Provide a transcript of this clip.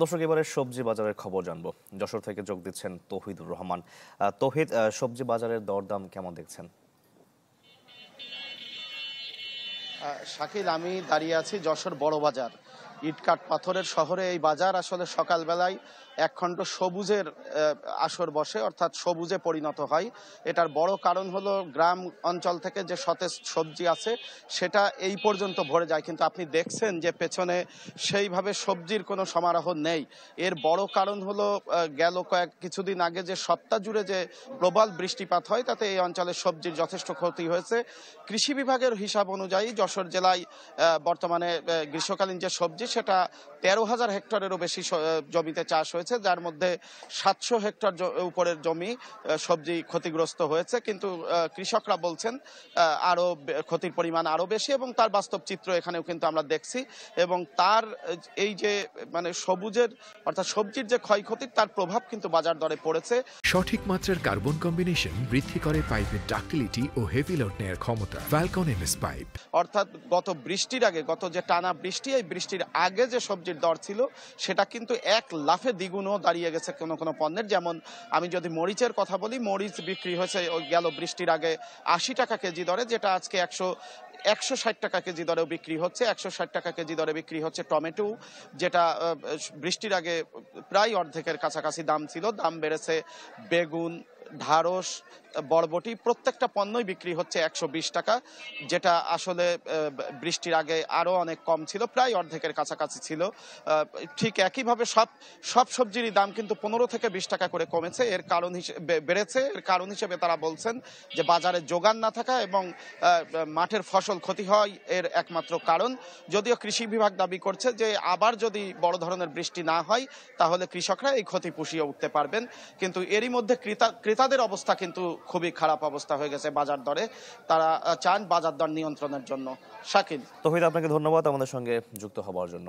দর্শক, এবারে সবজি বাজারের খবর জানবো। যশোর থেকে যোগ দিচ্ছেন তৌহিদুর রহমান। তৌহিদ, সবজি বাজারের দরদাম কেমন দেখছেন? শাকিল, আমি দাঁড়িয়ে আছি যশোর বড় বাজার। ইটকাট পাথরের শহরে এই বাজার আসলে সকালবেলায় একখণ্ড সবুজের আসর বসে, অর্থাৎ সবুজে পরিণত হয়। এটার বড় কারণ হলো গ্রাম অঞ্চল থেকে যে সতেজ সবজি আছে সেটা এই পর্যন্ত ভরে যায়, কিন্তু আপনি দেখছেন যে পেছনে সেইভাবে সবজির কোনো সমারোহ নেই। এর বড় কারণ হলো গেল কিছুদিন আগে যে সপ্তাহ জুড়ে যে প্রবল বৃষ্টিপাত হয় তাতে এই অঞ্চলের সবজির যথেষ্ট ক্ষতি হয়েছে। কৃষি বিভাগের হিসাব অনুযায়ী যশোর জেলায় বর্তমানে গ্রীষ্মকালীন যে সবজি সেটা 13,000 হেক্টরেরও বেশি জমিতে চাষ হয়েছে, যার মধ্যে 700 হেক্টর উপরের জমি সবজি ক্ষতিগ্রস্ত হয়েছে। কিন্তু কৃষকরা বলছেন আরো ক্ষতির পরিমাণ আরো বেশি, এবং তার বাস্তব চিত্র এখানেও কিন্তু আমরা দেখছি। এবং তার এই যে সবুজের অর্থাৎ সবজির যে ক্ষয়ক্ষতি তার প্রভাব কিন্তু বাজার দরে পড়েছে। সঠিক মাত্রার কার্বন কম্বিনেশন বৃদ্ধি করে পাইপের ডাক্টিলিটি ও হেভি লোড নেয়ার ক্ষমতা। Falcon MS pipe. অর্থাৎ গত বৃষ্টির আগে, গত যে টানা বৃষ্টি, এই বৃষ্টির আগে যে সবজির দর ছিল সেটা কিন্তু এক লাফে দ্বিগুণও দাঁড়িয়ে গেছে কোনো কোনো পণ্যের। যেমন আমি যদি মরিচের কথা বলি, মরিচ বিক্রি হয়েছে ওই গেল বৃষ্টির আগে 80 টাকা কেজি দরে, যেটা আজকে 160 টাকা কেজি দরেও বিক্রি হচ্ছে। 160 টাকা কেজি দরে বিক্রি হচ্ছে টমেটো, যেটা বৃষ্টির আগে প্রায় অর্ধেকের কাছাকাছি দাম ছিল। দাম বেড়েছে বেগুন, ঢাড়স, বরবটি, প্রত্যেকটা পণ্যই বিক্রি হচ্ছে 120 টাকা, যেটা আসলে বৃষ্টির আগে আরো অনেক কম ছিল, প্রায় অর্ধেকের কাছাকাছি ছিল। ঠিক একইভাবে সব সবজিরই দাম কিন্তু 15 থেকে 20 টাকা করে কমেছে। এর কারণ হিসেবে বেড়েছে, এর কারণ হিসেবে তারা বলছেন যে বাজারে যোগান না থাকা এবং মাঠের ফসল ক্ষতি হয় এর একমাত্র কারণ। যদিও কৃষি বিভাগ দাবি করছে যে আবার যদি বড় ধরনের বৃষ্টি না হয় তাহলে কৃষকরা এই ক্ষতি পুষিয়ে উঠতে পারবেন, কিন্তু এরই মধ্যে ক্রেতাদের অবস্থা কিন্তু খুবই খারাপ অবস্থা হয়ে গেছে বাজার দরে। তারা চান বাজার দর নিয়ন্ত্রণের জন্য। শাকিল। তৌহিদ, আপনাকে ধন্যবাদ আমাদের সঙ্গে যুক্ত হওয়ার জন্য।